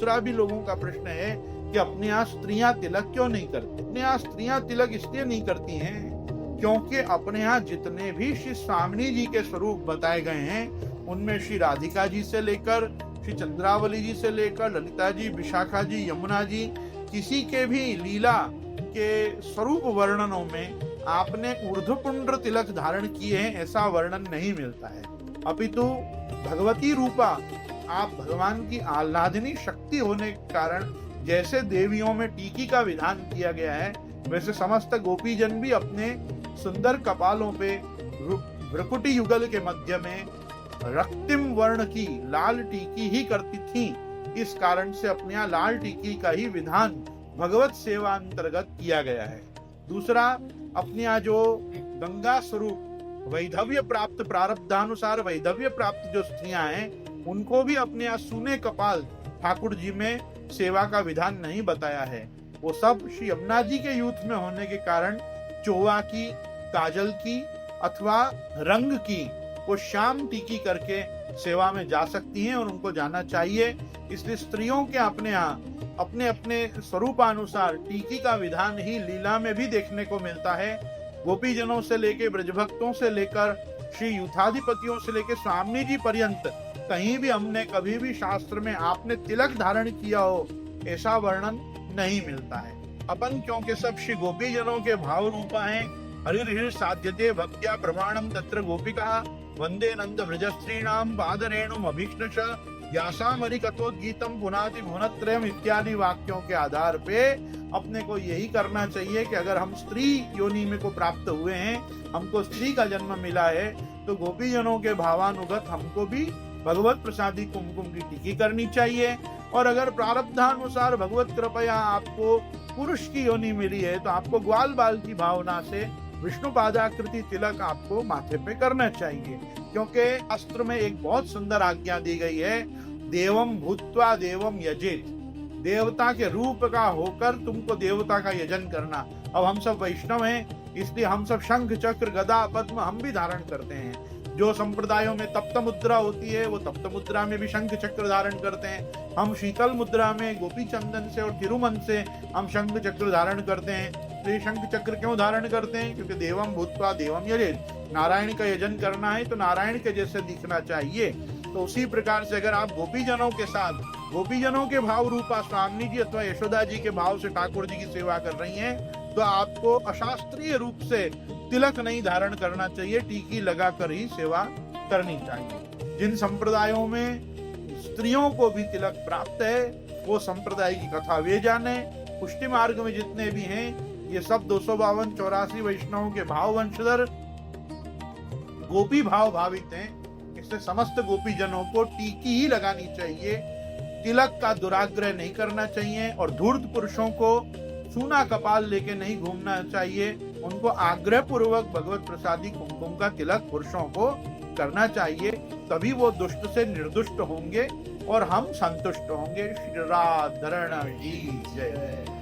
दूसरा भी लोगों का प्रश्न है कि अपने यहाँ स्त्रियां तिलक क्यों नहीं करती। अपने यहाँ स्त्रियां तिलक इसलिए नहीं करती हैं क्योंकि अपने यहाँ जितने भी श्री स्वामिनी जी के स्वरूप बताए गए हैं उनमें श्री राधिका जी से लेकर श्री चंद्रावली जी से लेकर ललिता जी, विशाखा जी, यमुना जी, किसी के भी लीला के स्वरूप वर्णनों में आपने ऊर्ध्वपुंड्र तिलक धारण किए हैं ऐसा वर्णन नहीं मिलता है। अपितु भगवती रूपा आप भगवान की आह्लादनी शक्ति होने के कारण जैसे देवियों में टीकी का विधान किया गया है वैसे समस्त गोपीजन भी अपने सुंदर कपालों पे भ्रकुटी युगल के मध्य में रक्तिम वर्ण की लाल टीकी ही करती थी। इस कारण से अपने यहाँ लाल टीकी का ही विधान भगवत सेवा अंतर्गत किया गया है। दूसरा, अपने यहाँ जो गंगा स्वरूप वैधव्य प्राप्त प्रारब्धानुसार वैधव्य प्राप्त जो स्त्रियां हैं उनको भी अपने यहाँ सूने कपाल ठाकुर जी में सेवा का विधान नहीं बताया है। वो सब श्री यमुना जी के यूथ में होने के कारण चोवा की, काजल की अथवा रंग की वो श्याम टीकी करके सेवा में जा सकती हैं और उनको जाना चाहिए। इसलिए स्त्रियों के अपने यहाँ अपने अपने स्वरूपानुसार टीकी का विधान ही लीला में भी देखने को मिलता है। गोपीजनों से लेकर ब्रजभक्तों से लेकर श्री यूथाधिपतियों से लेकर स्वामी जी पर्यंत कहीं भी हमने कभी भी शास्त्र में आपने तिलक धारण किया हो ऐसा वर्णन नहीं मिलता है। अपन क्योंकि सब श्री गोपीजनों के भाव रूपा हैं, हरिर्हिर साध्यते भक्त्या प्रमाणम तत्र गोपिका वंदे नंद व्रजस्त्रीणाम पादरेणुम अभीष्णश यासाम हरिकथोद्गीतम पुनाति भुवनत्रयम् इत्यादि वाक्यों के आधार पे अपने को यही करना चाहिए कि अगर हम स्त्री योनि में को प्राप्त हुए हैं, हमको स्त्री का जन्म मिला है, तो गोपीजनों के भावानुगत हमको भी भगवत प्रसादी कुमकुम की टीकी करनी चाहिए। और अगर प्रारब्धानुसार भगवत कृपया आपको पुरुष की योनि मिली है तो आपको ग्वाल बाल की भावना से विष्णु पादाकृति तिलक आपको माथे पे करना चाहिए। क्योंकि शास्त्र में एक बहुत सुंदर आज्ञा दी गई है, देवम भूत्वा देवम यजेत, देवता के रूप का होकर तुमको देवता का यजन करना। अब हम सब वैष्णव हैं इसलिए हम सब शंख चक्र गदा पद्म हम भी धारण करते हैं। जो संप्रदायों में तप्त मुद्रा होती है वो तप्त मुद्रा में भी शंख चक्र धारण करते हैं। हम शीतल मुद्रा में गोपी चंदन से और तिरुमन से हम शंख चक्र धारण करते हैं। तो ये शंख चक्र क्यों धारण करते हैं? क्योंकि देवम भूत्वा देवम यजेत, नारायण का यजन करना है तो नारायण के जैसे दिखना चाहिए। तो उसी प्रकार से अगर आप गोपीजनों के साथ गोपीजनों के भाव रूपा स्वामी जी अथवा यशोदा जी के भाव से ठाकुर जी की सेवा कर रही हैं तो आपको अशास्त्रीय रूप से तिलक नहीं धारण करना चाहिए, टीकी लगाकर ही सेवा करनी चाहिए। जिन संप्रदायों में स्त्रियों को भी तिलक प्राप्त है वो संप्रदाय की कथा वे जाने। पुष्टि मार्ग में जितने भी हैं ये सब 252-84 वैष्णवों के भाव वंशधर गोपी भाव भावित हैं। इससे समस्त गोपी जनों को टीकी ही लगानी चाहिए, तिलक का दुराग्रह नहीं करना चाहिए और धूर्त पुरुषों को सूना कपाल लेके नहीं घूमना चाहिए। उनको आग्रह पूर्वक भगवत प्रसादी कुमकुम का तिलक पुरुषों को करना चाहिए, तभी वो दुष्ट से निर्दुष्ट होंगे और हम संतुष्ट होंगे। श्री राधरण जी जय।